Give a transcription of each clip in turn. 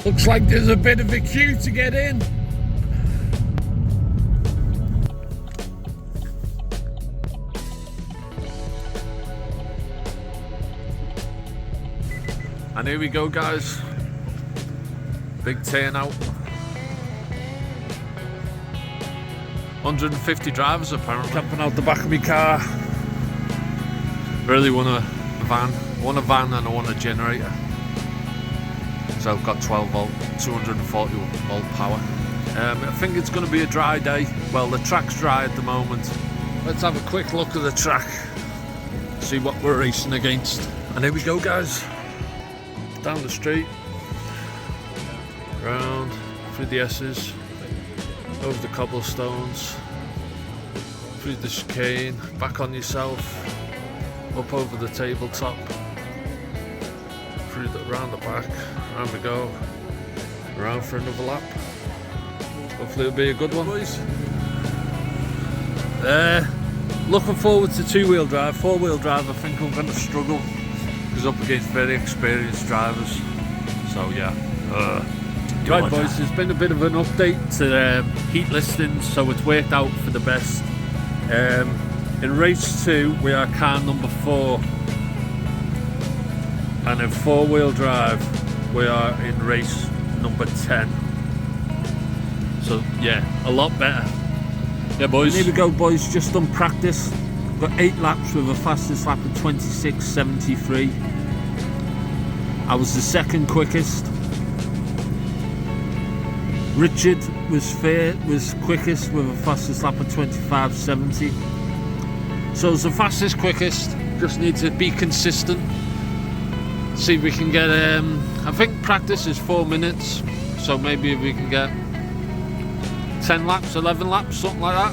Looks like there's a bit of a queue to get in. And here we go, guys. Big turnout. 150 drivers apparently. Camping out the back of my car. Really want a van. I want a van and I want a generator. So I've got 12 volt, 240 volt power. I think it's going to be a dry day. Well, the track's dry at the moment. Let's have a quick look at the track. See what we're racing against. And here we go, guys. Down the street, round through the S's, over the cobblestones, through the chicane, back on yourself, up over the tabletop, through round the back, round we go, around for another lap. Hopefully it'll be a good one, boys. Looking forward to two-wheel drive. Four-wheel drive I think I'm going to struggle. Up against very experienced drivers, so yeah. Right, boys, there's been a bit of an update to heat listings, so it's worked out for the best. In race 2 we are car number 4, and in four-wheel drive we are in race number 10, so yeah, a lot better. Yeah, boys, and here we go, boys. Just done practice. Got 8 laps with a fastest lap of 26.73. I was the second quickest. Richard was quickest with a fastest lap of 25.70. So it was the fastest, quickest. Just need to be consistent. See if we can get. I think practice is 4 minutes, so maybe if we can get 10 laps, 11 laps, something like that.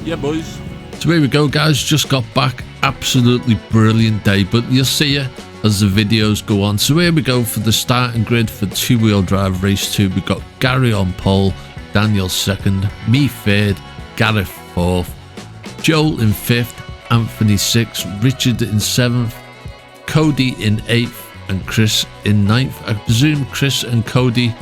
Yeah, boys. So here we go, guys. Just got back. Absolutely brilliant day, but you'll see it as the videos go on. So here we go for the starting grid for two-wheel drive race 2. We've got Gary on pole, Daniel second, me third, Gareth fourth, Joel in 5th, Anthony 6th, Richard in 7th, Cody in 8th, and Chris in 9th. I presume Chris and Cody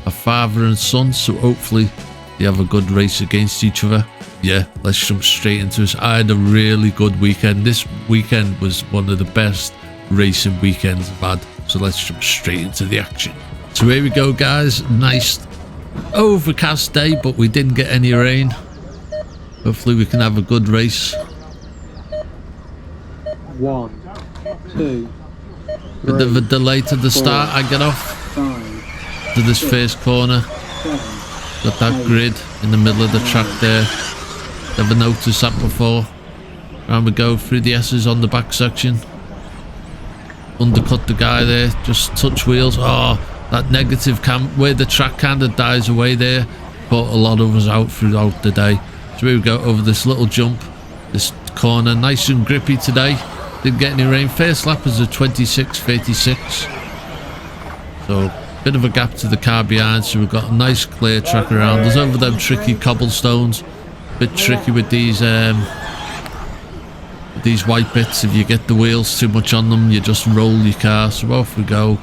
are father and son, so hopefully they have a good race against each other. Yeah, let's jump straight into this. I had a really good weekend. This weekend was one of the best racing weekends I've had, so let's jump straight into the action. So here we go, guys. Nice overcast day, but we didn't get any rain. Hopefully we can have a good race. 1, 2, 3, bit of a delay to the start. I get off 5, to this first corner. 7, Got that grid in the middle of the track there. Never noticed that before. Round we go through the S's on the back section. Undercut the guy there, just touch wheels. Oh, that negative cam where the track kind of dies away there, put a lot of us out throughout the day. So here we go over this little jump, this corner, nice and grippy today. Didn't get any rain. First lap was a 26.36, so bit of a gap to the car behind, so we've got a nice clear track around us over them tricky cobblestones. Bit tricky with these white bits. If you get the wheels too much on them, you just roll your car. So off we go.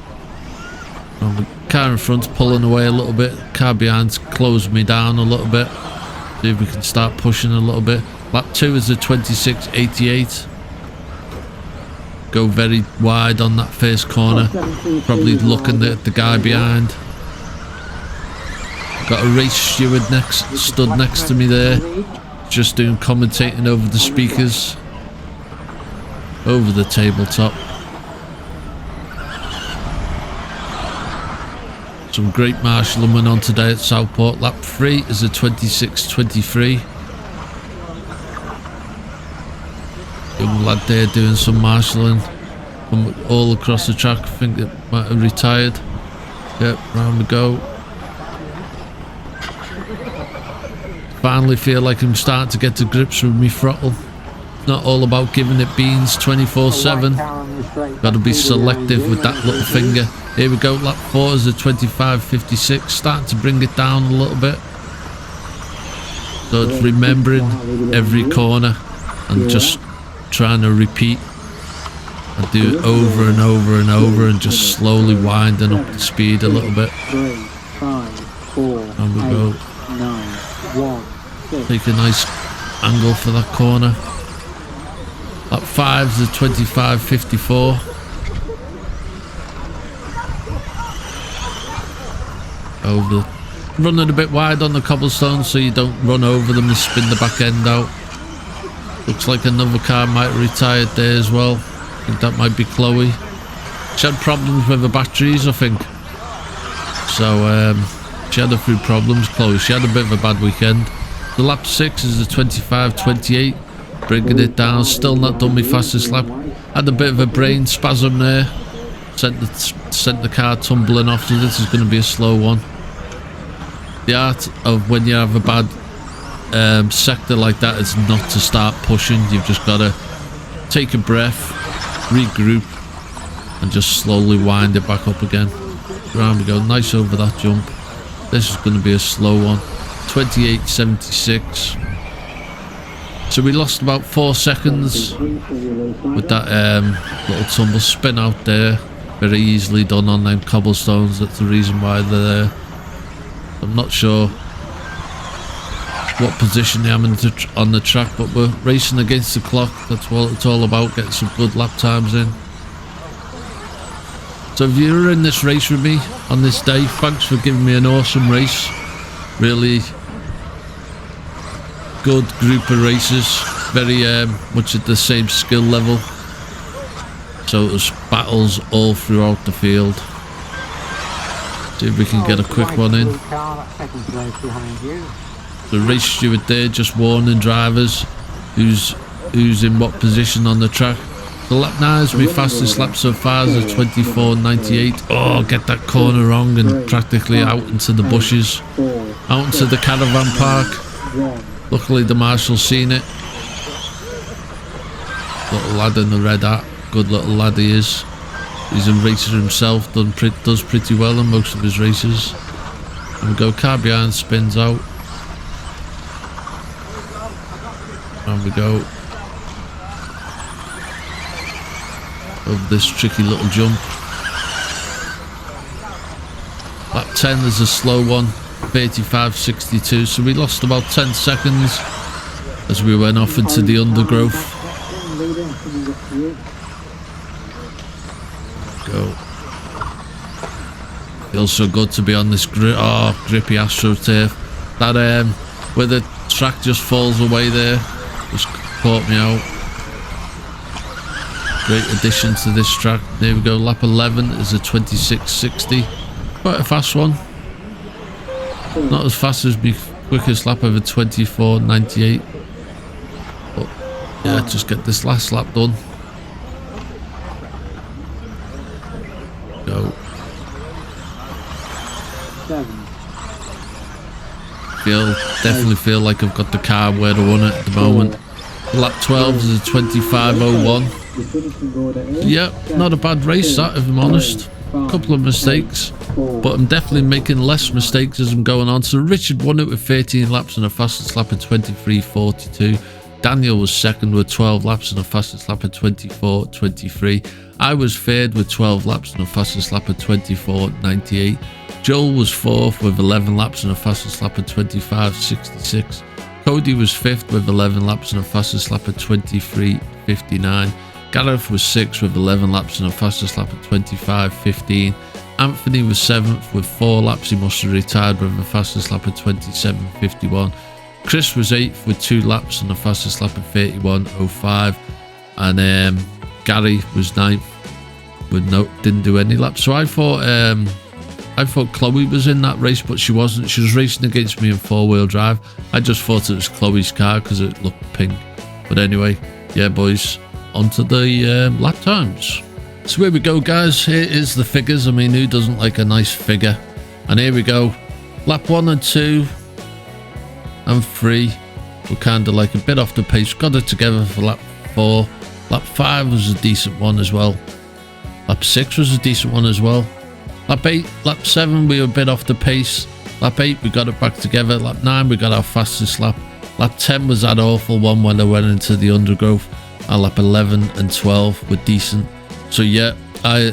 And the car in front's pulling away a little bit, car behind's closing me down a little bit. See if we can start pushing a little bit. Lap 2 is a 26.88. Go very wide on that first corner, probably looking at the guy behind. Got a race steward stood next to me there, just doing commentating over the speakers, over the tabletop. Some great marshalling went on today at Southport. Lap 3 is a 26.23. Young lad there doing some marshalling from all across the track. I think it might have retired. Yep, round we go. Finally feel like I'm starting to get to grips with me throttle. Not all about giving it beans 24/7. Got to be selective with that little finger. Here we go, lap 4 is a 25.56. Starting to bring it down a little bit. So it's remembering every corner and just trying to repeat. I do it over and over and over and just slowly winding up the speed a little bit. 3, 5, 4, And we go. 9, 1, 6. Take a nice angle for that corner. Lap 5 is a 25.54. Over, running a bit wide on the cobblestone so you don't run over them and spin the back end out. Looks like another car might have retired there as well. I think that might be Chloe. She had problems with the batteries, I think. So she had a few problems, Chloe. She had a bit of a bad weekend. The lap 6 is a 25.28. Bringing it down. Still not done my fastest lap. Had a bit of a brain spasm there. Sent the car tumbling off, so this is going to be a slow one. The art of when you have a bad sector like that is not to start pushing. You've just got to take a breath, regroup, and just slowly wind it back up again. Around we go. Nice over that jump. This is going to be a slow one. 28.76. So we lost about 4 seconds with that little tumble spin out there. Very easily done on them cobblestones. That's the reason why they're there. I'm not sure what position I am on the track, but we're racing against the clock. That's what it's all about, getting some good lap times in. So if you were in this race with me on this day, thanks for giving me an awesome race. Really good group of racers, very much at the same skill level. So it was battles all throughout the field. See if we can get a quick one in. The race steward there just warning drivers who's in what position on the track. The lap 9 is my fastest lap so far is a 24.98. Oh, get that corner wrong and practically out into the bushes, out into the caravan park. Luckily the marshal's seen it. Little lad in the red hat, good little lad he is. He's a racer himself, does pretty well in most of his races. And we go, car behind spins out. And we go over this tricky little jump. Lap 10 is a slow one, 35.62. So we lost about 10 seconds as we went off into the undergrowth. Go. Feels so good to be on this grippy AstroTurf. That where the track just falls away there just caught me out. Great addition to this track. There we go. Lap 11 is a 26.60. Quite a fast one. Not as fast as my quickest lap ever, 24.98. But yeah, just get this last lap done. Go. 7. Definitely feel like I've got the car where I want it at the moment. Lap 12 is a 25.01. Yep, not a bad race that, if I'm honest. A couple of mistakes, but I'm definitely making less mistakes as I'm going on. So Richard won it with 13 laps and a fastest lap of 23.42. Daniel was second with 12 laps and a fastest lap of 24.23. I was third with 12 laps and a fastest lap of 24.98. Joel was fourth with 11 laps and a fastest lap of 25.66. Cody was fifth with 11 laps and a fastest lap of 23.59. Gareth was sixth with 11 laps and a fastest lap of 25.15. Anthony was seventh with 4 laps. He must have retired with a fastest lap of 27.51. Chris was 8th with 2 laps and a fastest lap of 31.05. And Gary was 9th with didn't do any laps. So I thought Chloe was in that race, but she wasn't. She was racing against me in 4-wheel drive. I just thought it was Chloe's car because it looked pink. But anyway, yeah boys, onto the lap times. So here we go guys, here is the figures. I mean, who doesn't like a nice figure? And here we go. Lap 1 and 2 and 3 were kind of like a bit off the pace. Got it together for lap 4. Lap 5 was a decent one as well. Lap 6 was a decent one as well. Lap 8, lap 7 we were a bit off the pace. Lap 8 we got it back together. Lap 9 we got our fastest lap. Lap 10 was that awful one when I went into the undergrowth. And lap 11 and 12 were decent. So yeah, I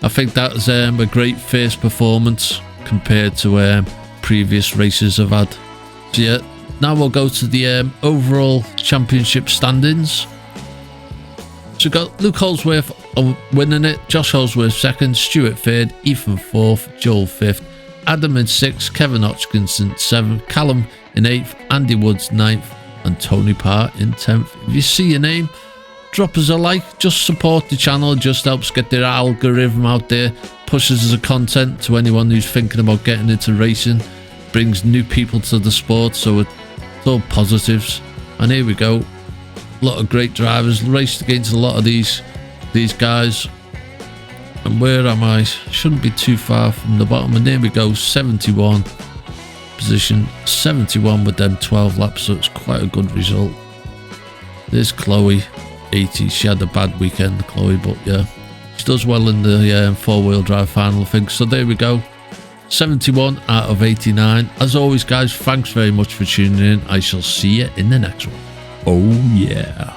think that's a great first performance compared to previous races I've had. So yeah, now we'll go to the overall championship standings. So we've got Luke Holsworth winning it, Josh Holsworth second, Stuart third, Ethan fourth, Joel fifth, Adam in sixth, Kevin Hodgkinson seventh, Callum in eighth, Andy Woods ninth, and Tony Parr in 10th. If you see your name, drop us a like, just support the channel, it just helps get the algorithm out there, pushes the content to anyone who's thinking about getting into racing, brings new people to the sport, so it's all positives. And here we go, a lot of great drivers, raced against a lot of these guys. And where am I? Shouldn't be too far from the bottom, and there we go, 71 position, 71 with them 12 laps, so it's quite a good result. There's Chloe, 80. She had a bad weekend, Chloe, but yeah, she does well in the four-wheel drive final thing. So there we go, 71 out of 89. As always guys, thanks very much for tuning in. I shall see you in the next one. Oh yeah.